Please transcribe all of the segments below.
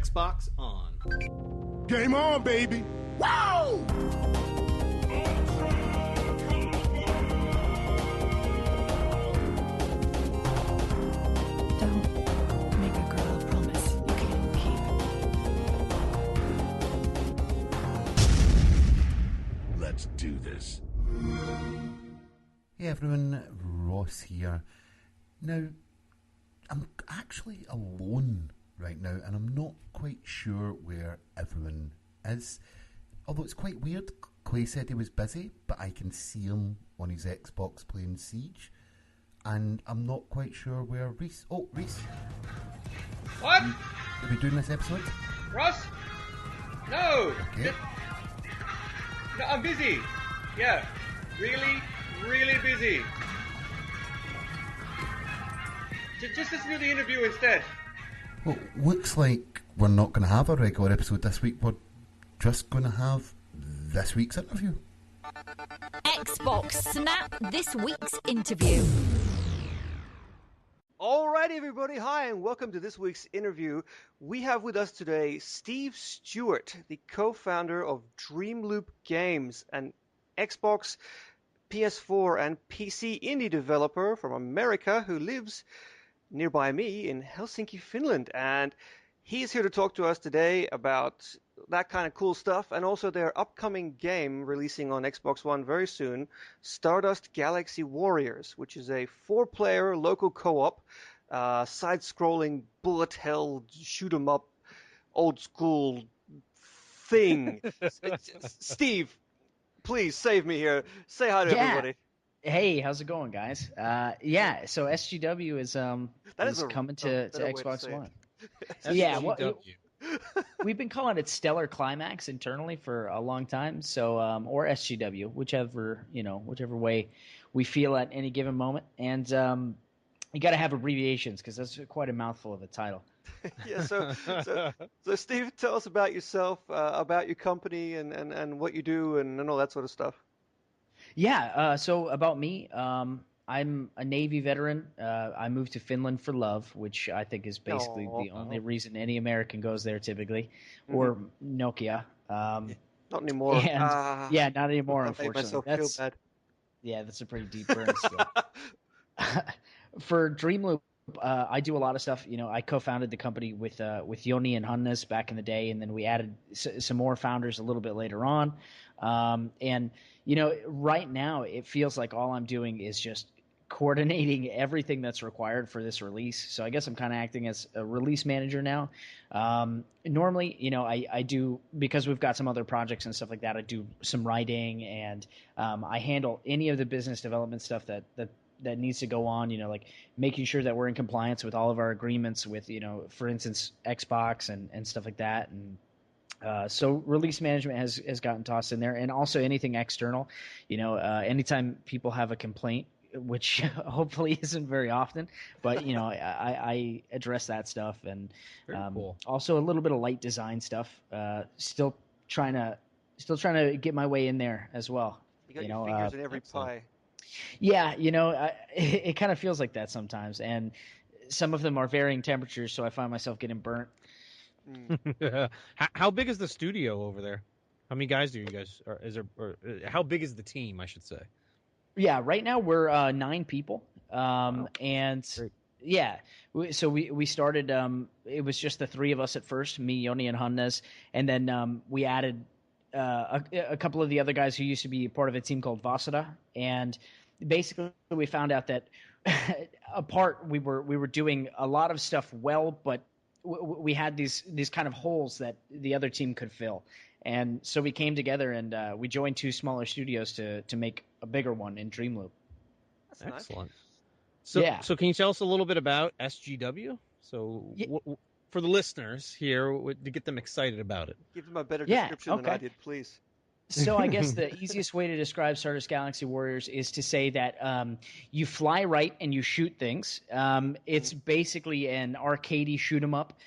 Xbox on. Game on, baby! Wow! Don't make a girl a promise you can't keep. Let's do this. Hey everyone, Ross here. Now, I'm actually alone right now, and I'm not quite sure where everyone is. Although it's quite weird, Clay said he was busy, but I can see him on his Xbox playing Siege. And I'm not quite sure where Rhys... Oh, Rhys. What? Are we doing this episode? Ross? No! Okay. No, I'm busy. Yeah. Really busy. Just listen to the interview instead. Well, looks like we're not going to have a regular episode this week. We're just going to have this week's interview. Xbox Snap this week's interview. Alright everybody, hi and welcome to this week's interview. We have with us today Steve Stewart, the co-founder of DreamLoop Games, an Xbox, PS4 and PC indie developer from America who lives nearby me in Helsinki, Finland. And he is here to talk to us today about that kind of cool stuff and also their upcoming game releasing on Xbox One very soon, Stardust Galaxy Warriors, which is a 4-player local co-op, side-scrolling, bullet hell, shoot-'em-up, old-school thing. Steve, please save me here. Say hi to everybody. Hey, how's it going, guys? So SGW is coming to Xbox One. Yeah, we've been calling it Stellar Climax internally for a long time. So or SGW, whichever way we feel at any given moment. And you got to have abbreviations because that's quite a mouthful of a title. Yeah. So Steve, tell us about yourself, about your company, and what you do, and all that sort of stuff. Yeah, so about me, I'm a Navy veteran. I moved to Finland for love, which I think is basically the only reason any American goes there typically, or Nokia. Not anymore. Yeah, not anymore, unfortunately. Feel bad. Yeah, that's a pretty deep burn still. For DreamLoop, I do a lot of stuff. You know, I co-founded the company with Joni and Hannes back in the day, and then we added some more founders a little bit later on. And you know, right now it feels like all I'm doing is just coordinating everything that's required for this release. So I guess I'm kind of acting as a release manager now. Normally, you know, I do, because we've got some other projects and stuff like that, I do some writing and I handle any of the business development stuff that needs to go on, you know, like making sure that we're in compliance with all of our agreements with, you know, for instance, Xbox and stuff like that. And so release management has gotten tossed in there, and also anything external. You know, anytime people have a complaint, which hopefully isn't very often, but you know, I address that stuff, and cool. Also a little bit of light design stuff. Still trying to get my way in there as well. You got your fingers in every pie. Yeah, you know, it kind of feels like that sometimes, and some of them are varying temperatures, so I find myself getting burnt. How big is the studio over there? How many guys do you guys? Or how big is the team, I should say? Yeah, right now we're 9 people, and great. yeah, so we started. It was just the 3 of us at first, me, Joni, and Hannes, and then we added a couple of the other guys who used to be part of a team called Vasada, and basically we found out that apart we were doing a lot of stuff well, but we had these kind of holes that the other team could fill. And so we came together and we joined 2 smaller studios to make a bigger one in DreamLoop. That's excellent. Nice. So can you tell us a little bit about SGW? So for the listeners here, to get them excited about it. Give them a better description than I did, please. So I guess the easiest way to describe Stardust Galaxy Warriors is to say that you fly right and you shoot things. It's basically an arcadey shoot 'em up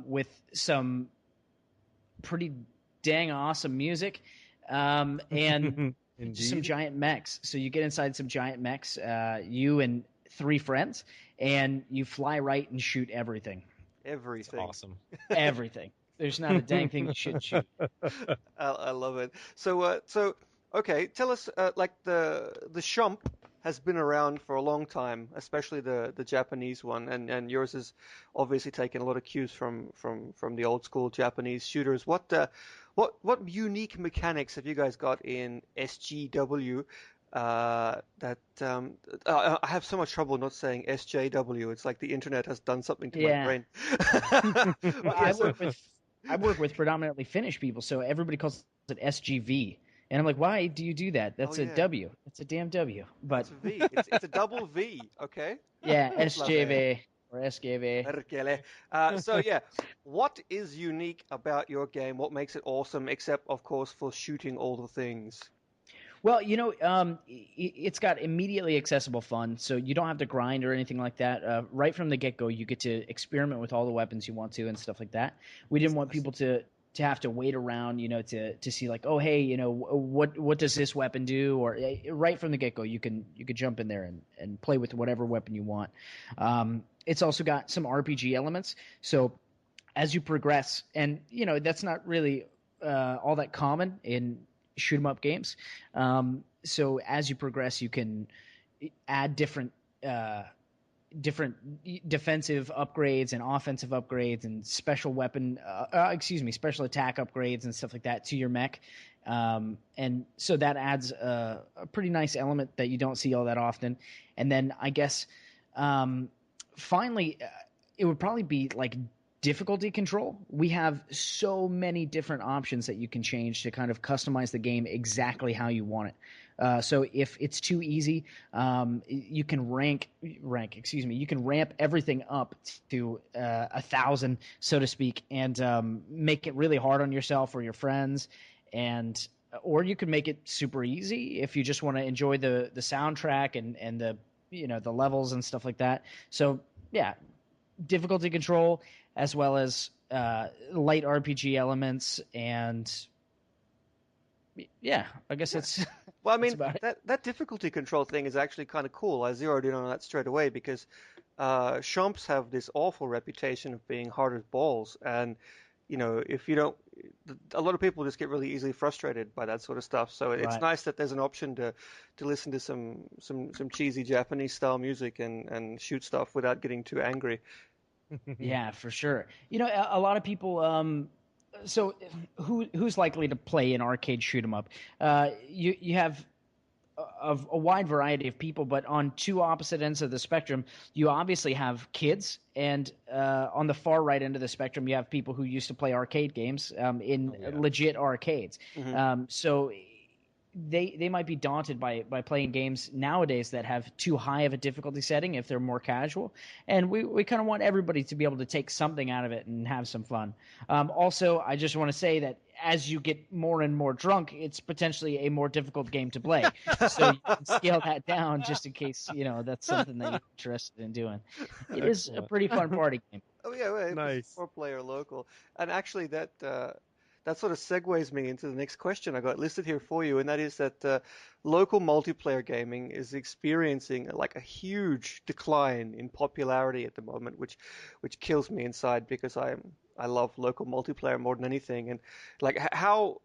with some pretty dang awesome music and some giant mechs. So you get inside some giant mechs, you and 3 friends, and you fly right and shoot everything. Everything. Awesome. Everything. There's not a dang thing you shouldn't shoot. I love it. So okay, tell us like the Shump has been around for a long time, especially the Japanese one, and yours has obviously taken a lot of cues from the old school Japanese shooters. What unique mechanics have you guys got in SGW? That I have so much trouble not saying SJW. It's like the internet has done something to my Yeah. brain. Well, I work with predominantly Finnish people, so everybody calls it SGV. And I'm like, why do you do that? That's Oh, a yeah. W. It's a damn W. But It's a V. It's a double V. Okay. yeah, Love it. SJV or SGV. Perkele. So yeah, what is unique about your game? What makes it awesome, except of course for shooting all the things? Well, it's got immediately accessible fun, so you don't have to grind or anything like that. Right from the get-go, you get to experiment with all the weapons you want to and stuff like that. We didn't want people to have to wait around, to see like, oh, hey, what does this weapon do? Or right from the get-go, you could jump in there and play with whatever weapon you want. It's also got some RPG elements, so as you progress, and that's not really all that common in shoot 'em up games. So as you progress, you can add different defensive upgrades and offensive upgrades and special attack upgrades and stuff like that to your mech. And so that adds a pretty nice element that you don't see all that often. And then I guess finally, it would probably be like difficulty control. We have so many different options that you can change to kind of customize the game exactly how you want it. So if it's too easy, you can you can ramp everything up to 1,000, so to speak, and make it really hard on yourself or your friends. Or you can make it super easy if you just want to enjoy the soundtrack and the levels and stuff like that. So yeah, difficulty control as well as light RPG elements, and yeah, I guess that's Well, I mean, about it. that difficulty control thing is actually kind of cool. I zeroed in on that straight away because Shumps have this awful reputation of being hard as balls, and if you don't, a lot of people just get really easily frustrated by that sort of stuff. So it's Right. nice that there's an option to listen to some cheesy Japanese style music and shoot stuff without getting too angry. Yeah, for sure. A lot of people. So who's likely to play an arcade shoot 'em up? You have a wide variety of people, but on two opposite ends of the spectrum, you obviously have kids, and on the far right end of the spectrum, you have people who used to play arcade games in legit arcades. So they might be daunted by playing games nowadays that have too high of a difficulty setting if they're more casual. And we kind of want everybody to be able to take something out of it and have some fun. Also, I just want to say that as you get more and more drunk, it's potentially a more difficult game to play. So you can scale that down just in case, that's something that you're interested in doing. It is a pretty fun party game. Oh yeah, well, Nice. 4-player local, and actually that sort of segues me into the next question I got listed here for you, and that is that local multiplayer gaming is experiencing like a huge decline in popularity at the moment, which kills me inside because I love local multiplayer more than anything. And like how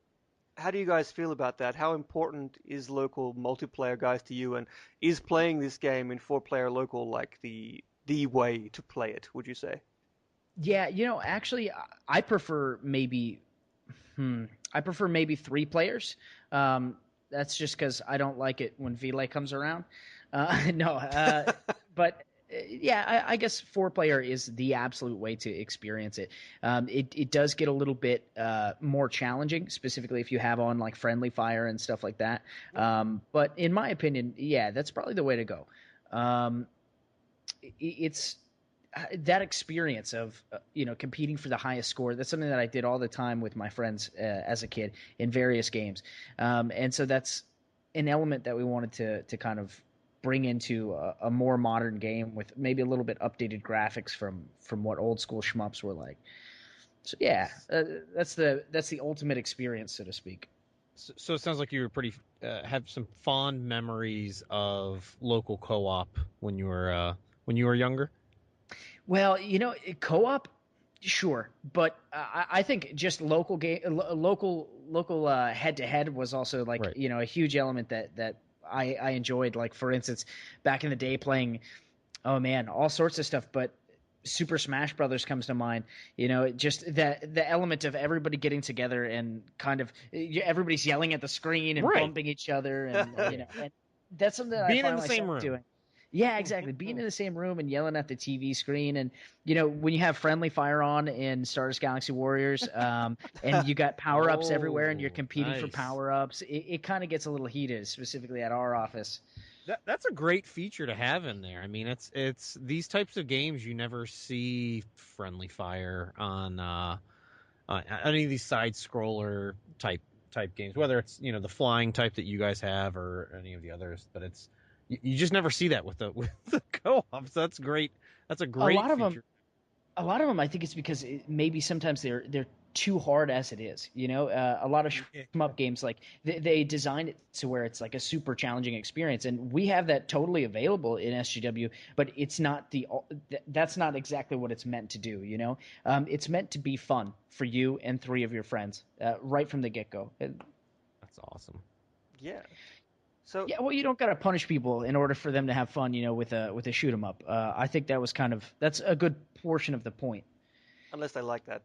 do you guys feel about that? How important is local multiplayer, guys, to you? And is playing this game in 4-player local like the way to play it, would you say? Yeah, actually, I prefer maybe 3 players. That's just because I don't like it when Vile comes around. But yeah, I guess 4-player is the absolute way to experience it. It does get a little bit more challenging, specifically if you have on like friendly fire and stuff like that. But in my opinion, yeah, that's probably the way to go. It's that experience of competing for the highest score. That's something that I did all the time with my friends as a kid in various games, and so that's an element that we wanted to kind of bring into a more modern game with maybe a little bit updated graphics from what old school shmups were like. So yeah, that's the ultimate experience, so to speak. So it sounds like you were pretty have some fond memories of local co-op when you were younger. Well, co-op, Sure, but I think just local head to head was also like Right. a huge element that I enjoyed. Like for instance, back in the day playing, oh man, all sorts of stuff, but Super Smash Brothers comes to mind. Just the element of everybody getting together and kind of everybody's yelling at the screen and Right. bumping each other, and and that's something that I Being in find the same myself room. doing. Yeah, exactly. Being in the same room and yelling at the TV screen, and when you have friendly fire on in Stardust Galaxy Warriors, and you got power ups everywhere, and you're Oh, competing for nice. power ups, it kind of gets a little heated, specifically at our office. That's a great feature to have in there. I mean, it's these types of games you never see friendly fire on any of these side scroller type games, whether it's the flying type that you guys have or any of the others. But you just never see that with the co-ops. That's great. That's a great lot of them- feature. A lot of them, I think it's because maybe sometimes they're too hard as it is. A lot of shmup games, like they design it to where it's like a super challenging experience, and we have that totally available in SGW. But it's not that's not exactly what it's meant to do. It's meant to be fun for you and 3 of your friends right from the get go. That's awesome. Yeah. So Yeah, well, you don't gotta punish people in order for them to have fun, with a shoot 'em up. I think that's a good portion of the point. unless they like that.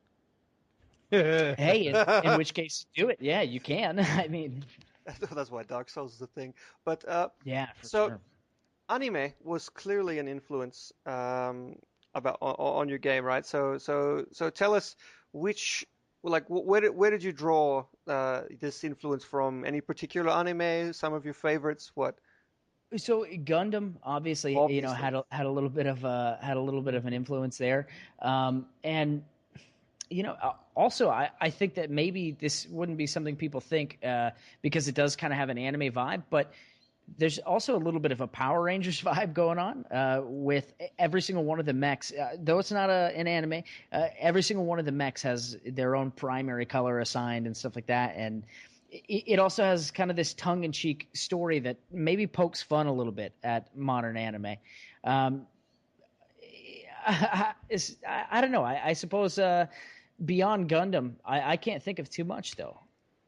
Hey, in which case, do it. Yeah, you can. I mean, That's why Dark Souls is the thing. But yeah, for so sure. anime was clearly an influence on your game, right? So tell us where did you draw this influence from? Any particular anime? Some of your favorites? What? So Gundam, obviously, Obviously. had a little bit of an influence there, and also I think that maybe this wouldn't be something people think because it does kind of have an anime vibe, but there's also a little bit of a Power Rangers vibe going on with every single one of the mechs. Though it's not an anime, every single one of the mechs has their own primary color assigned and stuff like that. And it also has kind of this tongue-in-cheek story that maybe pokes fun a little bit at modern anime. I don't know. I suppose beyond Gundam, I can't think of too much, though.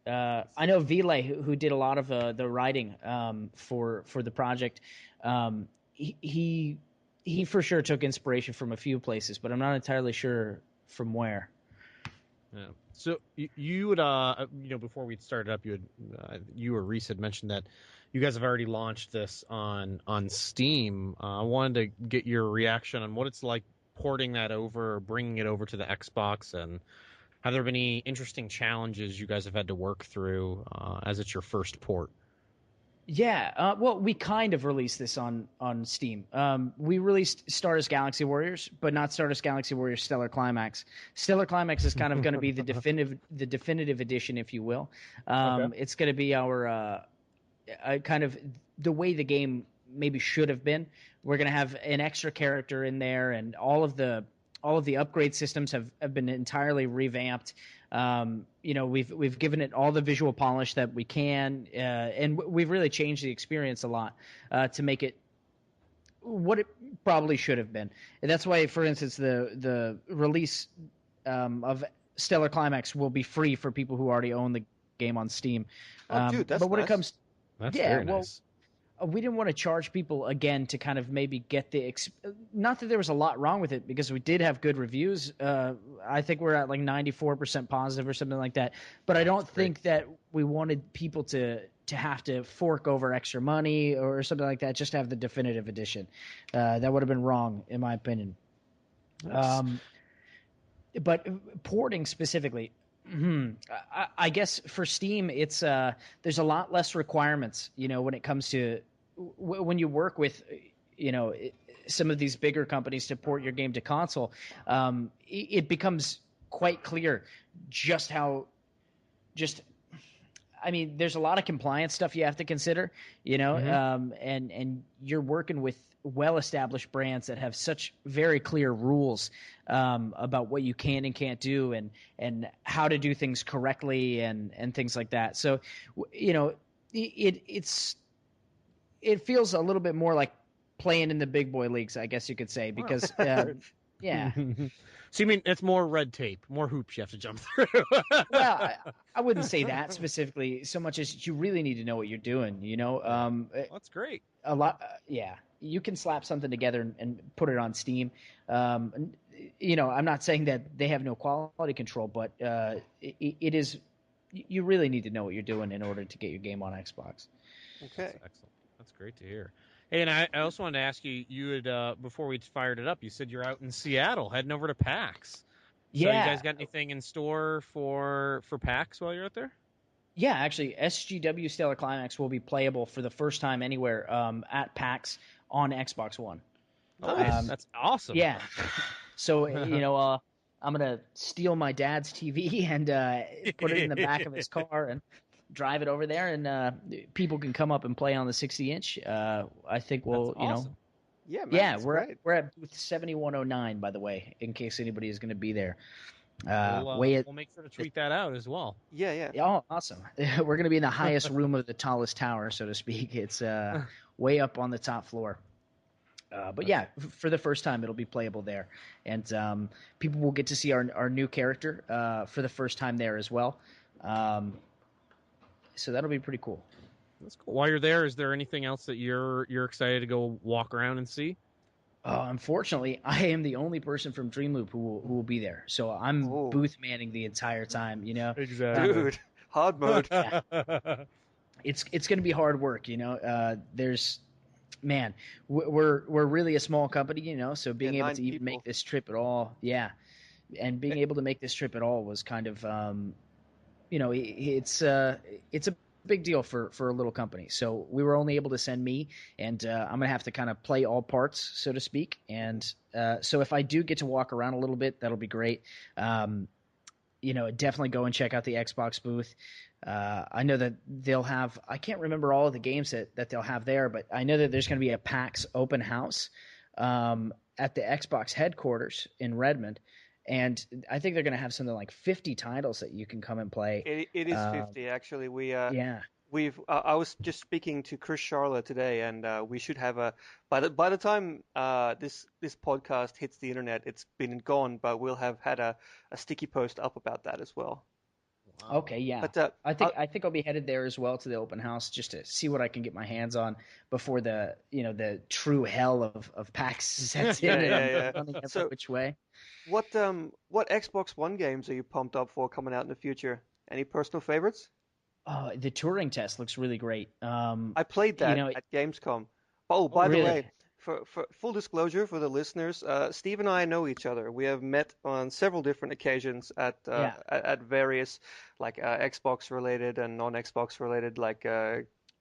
I know Vile, who did a lot of the writing for the project. He for sure took inspiration from a few places, but I'm not entirely sure from where. Yeah. So you would before we started up, you or Rhys had mentioned that you guys have already launched this on Steam. I wanted to get your reaction on what it's like porting that over, or bringing it over to the Xbox, and have there been any interesting challenges you guys have had to work through as it's your first port? Yeah, well, we kind of released this on Steam. We released Stardust Galaxy Warriors, but not Stardust Galaxy Warriors Stellar Climax. Stellar Climax is kind of going to be the definitive edition, if you will. Okay. It's going to be our kind of the way the game maybe should have been. We're going to have an extra character in there, and all of the upgrade systems have been entirely revamped. We've given it all the visual polish that we can, and we've really changed the experience a lot to make it what it probably should have been. And that's why, for instance, the release of Stellar Climax will be free for people who already own the game on Steam. Oh, dude, that's but when nice. it comes, That's yeah, very well, nice. we didn't want to charge people again to kind of maybe get not that there was a lot wrong with it, because we did have good reviews. I think we're at like 94% positive or something like that. But I don't think that we wanted people to have to fork over extra money or something like that just to have the definitive edition. That would have been wrong, in my opinion. But porting specifically, I guess for Steam, it's there's a lot less requirements, when it comes to when you work with, some of these bigger companies to port your game to console. It becomes quite clear I mean, there's a lot of compliance stuff you have to consider, and you're working with well-established brands that have such very clear rules about what you can and can't do, and how to do things correctly, and things like that. So, it feels a little bit more like playing in the big boy leagues, I guess you could say, because Yeah. So you mean it's more red tape, more hoops you have to jump through? Well, I wouldn't say that specifically so much as you really need to know what you're doing. That's great. A lot. Yeah, you can slap something together and put it on Steam. I'm not saying that they have no quality control, but it is. You really need to know what you're doing in order to get your game on Xbox. Okay. That's excellent. That's great to hear. Hey, and I also wanted to ask you. You had before we fired it up, you said you're out in Seattle, heading over to PAX. So Yeah. you guys got anything in store for PAX while you're out there? Yeah, actually, SGW Stellar Climax will be playable for the first time anywhere at PAX on Xbox One. Oh, nice. That's awesome. Yeah. So, I'm going to steal my dad's TV and put it in the back of his car and drive it over there, and people can come up and play on the 60-inch. I think we'll, That's awesome. Yeah, man, yeah, that's we're great. at booth 7109, by the way, in case anybody is going to be there. We'll make sure to tweet that out as well. Yeah. Oh, awesome. We're going to be in the highest room of the tallest tower, so to speak. It's way up on the top floor. But yeah, for the first time, it'll be playable there. And people will get to see our new character for the first time there as well. So that'll be pretty cool. That's cool. While you're there, is there anything else that you're excited to go walk around and see? Unfortunately, I am the only person from DreamLoop who will be there. So I'm booth manning the entire time, Exactly. Dude, hard mode. Yeah. It's going to be hard work, we're really a small company, so being able to even make this trip at all, and being able to make this trip at all was kind of, it's a big deal for a little company. So we were only able to send me, and I'm gonna have to kind of play all parts, so to speak. And so if I do get to walk around a little bit, that'll be great. Definitely go and check out the Xbox booth. I know that they'll have, I can't remember all of the games that they'll have there, but I know that there's going to be a PAX open house at the Xbox headquarters in Redmond. And I think they're going to have something like 50 titles that you can come and play. It is 50, actually. Yeah. I was just speaking to Chris Charlotte today, and we should have by the time this podcast hits the internet, it's been gone, but we'll have had a sticky post up about that as well. Wow. Okay, yeah. But I think I'll be headed there as well to the open house just to see what I can get my hands on before the true hell of PAX sets in. Yeah. Running every which way. What Xbox One games are you pumped up for coming out in the future? Any personal favorites? The Turing Test looks really great. I played that at Gamescom. Oh, by the way, for full disclosure for the listeners, Steve and I know each other. We have met on several different occasions at various Xbox related and non-Xbox related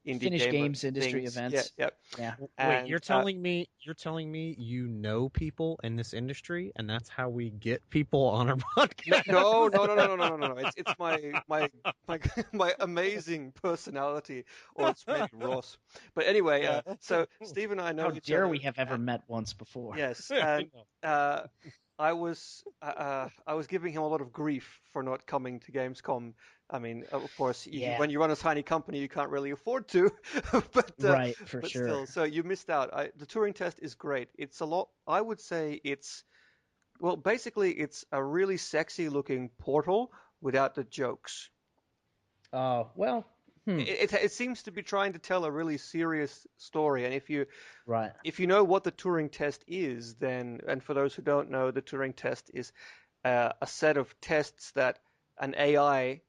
indie Finnish games industry things. events. Yeah. Wait, you're telling me you know people in this industry, and that's how we get people on our podcast? No. It's my amazing personality, or it's maybe Ross. But anyway, so Steve and I know each other. How dare we have ever met once before? Yes, and I was giving him a lot of grief for not coming to Gamescom. I mean, of course, when you run a tiny company, you can't really afford to. But sure. Still, so you missed out. The Turing Test is great. It's a lot. I would say basically it's a really sexy looking Portal without the jokes. It seems to be trying to tell a really serious story, and if you know what the Turing Test is, then, and for those who don't know, the Turing Test is a set of tests that an AI,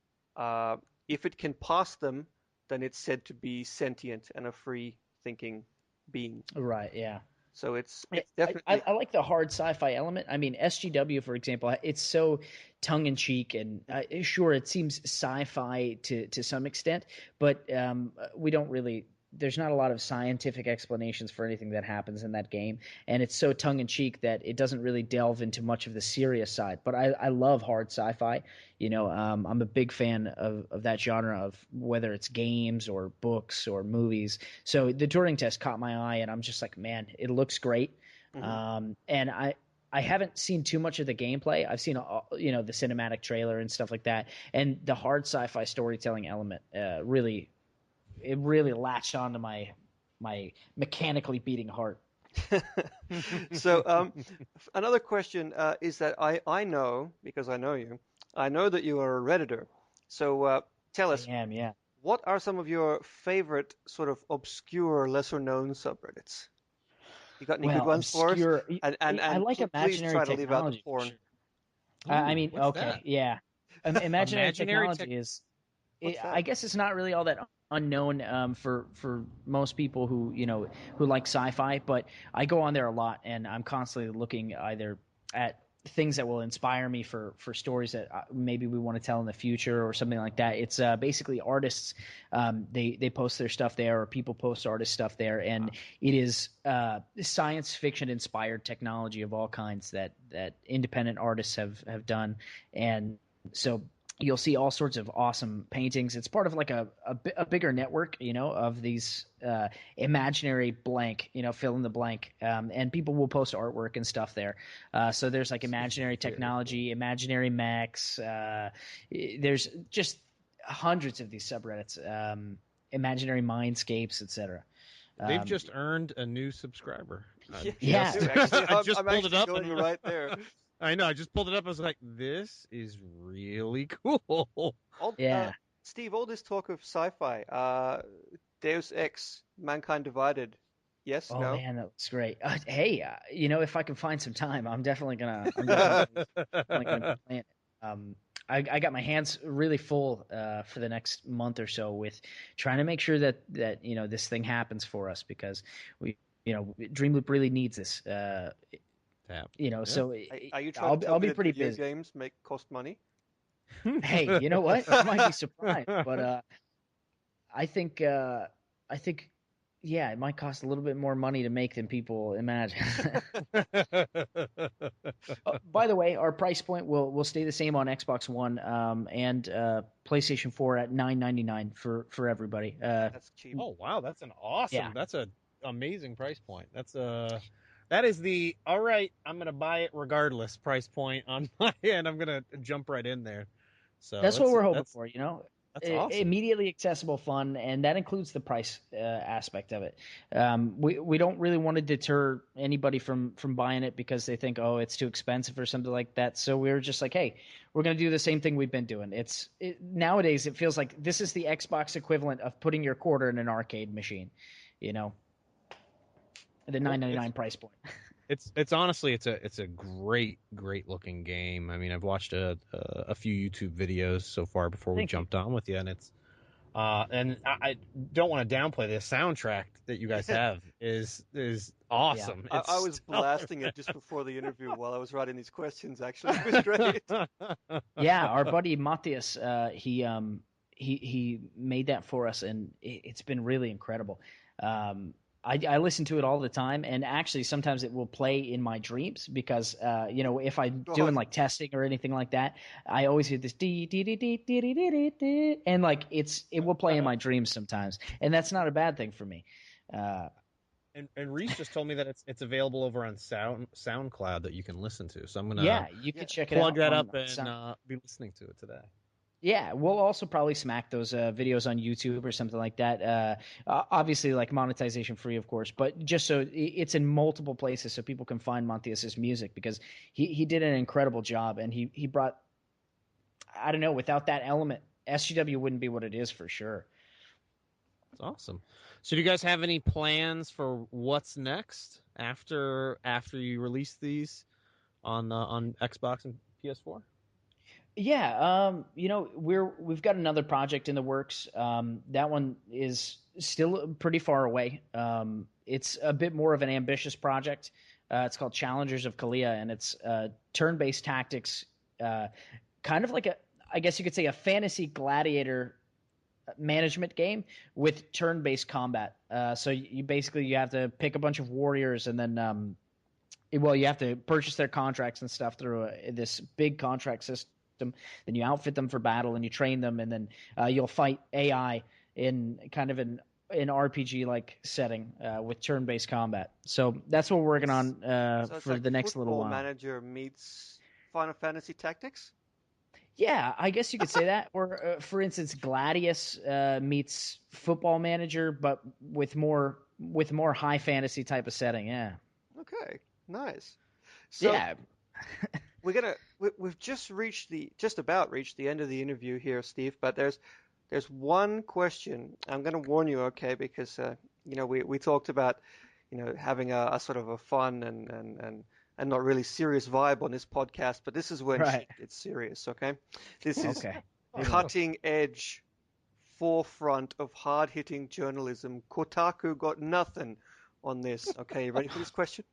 if it can pass them, then it's said to be sentient and a free thinking being. Right. Yeah. So it's definitely. I like the hard sci-fi element. I mean, SGW, for example, it's so tongue-in-cheek, and sure, it seems sci-fi to some extent, but we don't really. There's not a lot of scientific explanations for anything that happens in that game, and it's so tongue-in-cheek that it doesn't really delve into much of the serious side. But I love hard sci-fi. I'm a big fan of that genre, of whether it's games or books or movies. So the Turing Test caught my eye, and I'm just like, man, it looks great. Mm-hmm. And I haven't seen too much of the gameplay. I've seen the cinematic trailer and stuff like that, and the hard sci-fi storytelling element really latched onto my mechanically beating heart. So another question is that I know, because I know you, I know that you are a Redditor. So tell us, I am, yeah. what are some of your favorite sort of obscure, lesser-known subreddits? You got any good Well, ones for us? obscure. I And like please imaginary try to leave out the technology for porn. sure. I Ooh, mean, what's okay, that? yeah. Imaginary Imaginary tech. technology is, What's I that? guess it's not really all that unknown for most people who who like sci-fi. But I go on there a lot, and I'm constantly looking either at things that will inspire me for stories that maybe we want to tell in the future or something like that. It's basically artists. They post their stuff there, or people post artist stuff there, and it is science fiction inspired technology of all kinds that independent artists have done, and so you'll see all sorts of awesome paintings. It's part of like a bigger network, of these imaginary blank, fill in the blank, and people will post artwork and stuff there. So there's like imaginary technology, imaginary mechs. There's just hundreds of these subreddits, imaginary mindscapes, etc. They've just earned a new subscriber. Yeah. Actually, I just I'm pulled it actually up going and right there. I know. I just pulled it up. I was like, "This is really cool." Yeah. Steve, all this talk of sci-fi, Deus Ex, Mankind Divided. Yes, Oh no? man, that looks great. Hey, if I can find some time, I'm definitely gonna. I'm definitely gonna be playing it. I got my hands really full for the next month or so with trying to make sure that this thing happens for us, because we DreamLoop really needs this. So Are you trying to tell I'll me be that pretty video busy. games cost money? Hey, you know what? You might be surprised, but I think yeah, it might cost a little bit more money to make than people imagine. By the way, our price point will stay the same on Xbox One and PlayStation 4 at $9.99 for everybody. That's cheap. Oh wow, that's an awesome. Yeah. That's an amazing price point. That is the all right. I'm gonna buy it regardless price point on my end. I'm gonna jump right in there. So That's what we're hoping for, That's awesome. Immediately accessible fun, and that includes the price aspect of it. We don't really want to deter anybody from buying it because they think, oh, it's too expensive or something like that. So we're just like, hey, we're going to do the same thing we've been doing. Nowadays it feels like this is the Xbox equivalent of putting your quarter in an arcade machine, the $9.99 price point. It's honestly it's a great looking game. I mean, I've watched a few YouTube videos so far before we jumped on with you, and it's and I don't want to downplay the soundtrack that you guys have is awesome. Yeah. I was blasting it just before the interview while I was writing these questions. Actually, it was great. Yeah, our buddy Matthias, he made that for us, and it's been really incredible. I listen to it all the time, and actually sometimes it will play in my dreams because if I'm doing like testing or anything like that, I always hear this dee dee dee dee dee dee dee dee, and like it will play in my dreams sometimes, and that's not a bad thing for me. And Rhys just told me that it's available over on SoundCloud that you can listen to. So I'm gonna you can check it out. Plug that up and be listening to it today. Yeah, we'll also probably smack those videos on YouTube or something like that. Obviously, like monetization free, of course, but just so it's in multiple places so people can find Matthias's music, because he did an incredible job, and he brought, I don't know, without that element, SGW wouldn't be what it is for sure. That's awesome. So do you guys have any plans for what's next after you release these on Xbox and PS4? Yeah, we've got another project in the works. That one is still pretty far away. It's a bit more of an ambitious project. It's called Challengers of Kalia, and it's turn-based tactics, kind of like I guess you could say a fantasy gladiator management game with turn-based combat. So you have to pick a bunch of warriors, and then you have to purchase their contracts and stuff through this big contract system. Then you outfit them for battle and you train them, and then you'll fight AI in kind of an RPG like setting with turn-based combat. So that's what we're working on So for like the next little Football while. Manager meets Final Fantasy Tactics. Yeah, I guess you could say that. Or for instance, Gladius meets Football Manager, but with more with more high fantasy type of setting. Yeah. Okay, nice. So Yeah. we've just about reached the end of the interview here, Steve. But there's one question. I'm gonna warn you, okay? Because we talked about having a sort of a fun and not really serious vibe on this podcast. But this is when Right. it's serious, okay? This is Okay. cutting edge, forefront of hard hitting journalism. Kotaku got nothing on this. Okay, you ready for this question?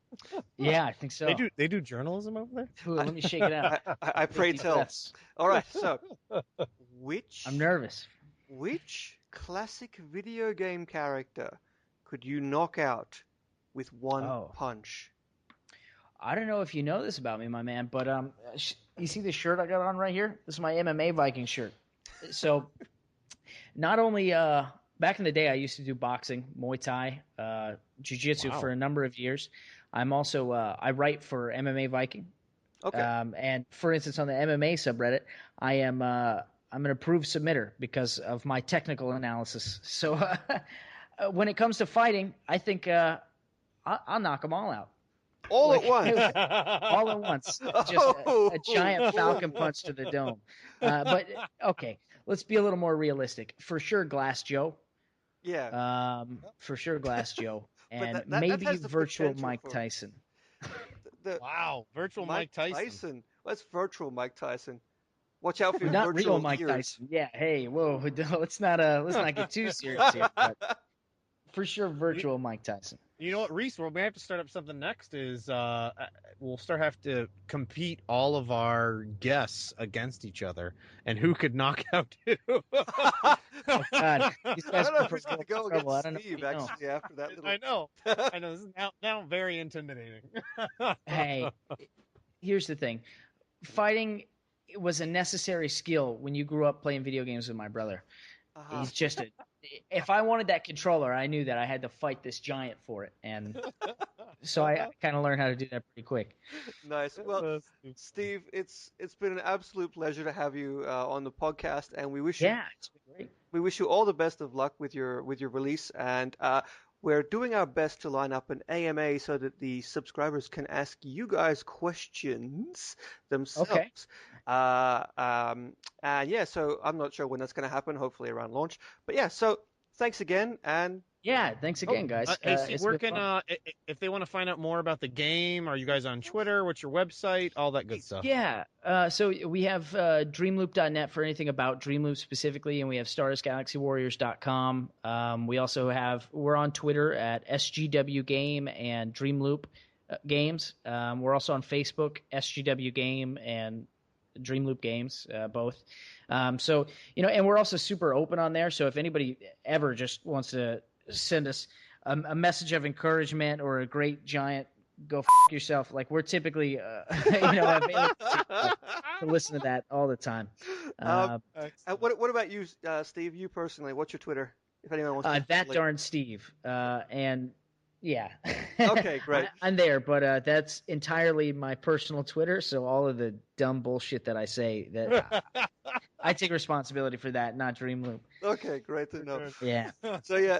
Yeah, I think so. They do journalism over there. Ooh, let me shake it out. I pray Deep tell. breaths. All right, so I'm nervous. which classic video game character could you knock out with one punch? I don't know if you know this about me, my man, but you see this shirt I got on right here? This is my MMA Viking shirt. So, not only back in the day, I used to do boxing, Muay Thai, jiu-jitsu for a number of years. I'm also I write for MMA Viking. Okay. And for instance, on the MMA subreddit, I'm an approved submitter because of my technical analysis. So, when it comes to fighting, I think I'll knock them all out. All at once. All at once. Just a giant falcon punch to the dome. But, okay, let's be a little more realistic. For sure, Glass Joe. Yeah. For sure, Glass Joe. And that maybe has the virtual potential Mike for- Tyson. Wow, virtual Mike Tyson. That's virtual Mike Tyson. Watch out for your Not virtual real Mike ears. Tyson. Yeah, hey, whoa, let's not get too serious here. But for sure, virtual Mike Tyson. You know what, Rhys? We may have to start up something next. Is we'll have to compete all of our guests against each other, and who could knock out who. Oh, God, these I guys don't know are if he's going to in go trouble. I against don't know. Steve, actually, after that little... I know. This is now very intimidating. Hey, here's the thing. Fighting was a necessary skill when you grew up playing video games with my brother. Uh-huh. He's just if I wanted that controller, I knew that I had to fight this giant for it. And so I kind of learned how to do that pretty quick. Nice. Well, Steve, it's been an absolute pleasure to have you on the podcast, and we wish it's been great. we wish you all the best of luck with your release, and we're doing our best to line up an AMA so that the subscribers can ask you guys questions themselves. Okay. And yeah, so I'm not sure when that's going to happen. Hopefully around launch. But yeah, so thanks again, and Yeah, thanks again, guys. Hey, Steve, it's where been can fun. if they want to find out more about the game? Are you guys on Twitter? What's your website? All that good stuff. Yeah, so we have DreamLoop.net for anything about DreamLoop specifically, and we have StardustGalaxyWarriors.com. We also we're on Twitter at SGW Game and DreamLoop Games. We're also on Facebook, SGW Game and DreamLoop Games, both. So, and we're also super open on there. So if anybody ever just wants to send us a message of encouragement or a great giant go yourself, like we're typically, available to listen to that all the time. what about you, Steve? You personally, what's your Twitter? If anyone wants to that darn Steve, and yeah. Okay, great. I'm there, but that's entirely my personal Twitter. So all of the dumb bullshit that I say, that I take responsibility for that, not DreamLoop. Okay, great to know. Yeah. So yeah,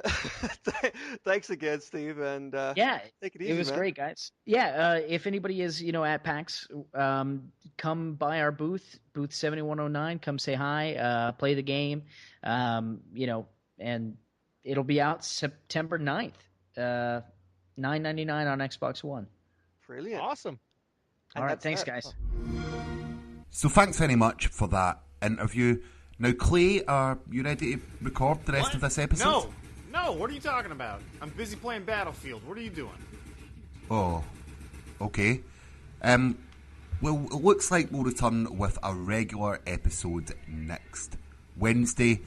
thanks again, Steve, and Yeah, take it easy, it was man. great, guys. Yeah, if anybody is at PAX, come by our booth 7109. Come say hi, play the game, and it'll be out September 9th. $9.99 on Xbox One. Brilliant. Awesome. All right, thanks, guys. So thanks very much for that interview. Now, Clay, are you ready to record the rest of this episode? No, what are you talking about? I'm busy playing Battlefield. What are you doing? Oh, okay. Well, it looks like we'll return with a regular episode next Wednesday.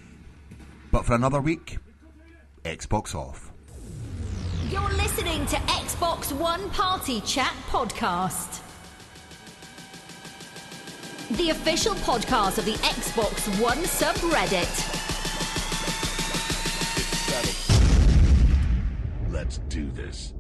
But for another week, Xbox off. You're listening to Xbox One Party Chat Podcast, the official podcast of the Xbox One subreddit. Let's do this.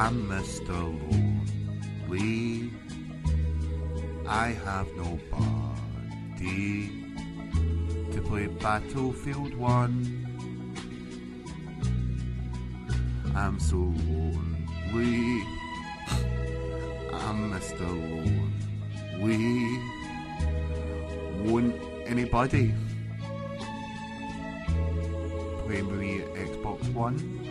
I'm Mr. Lonely. I have nobody to play Battlefield 1. I'm so lonely. I'm Mr. Lonely. Won't anybody play me Xbox One?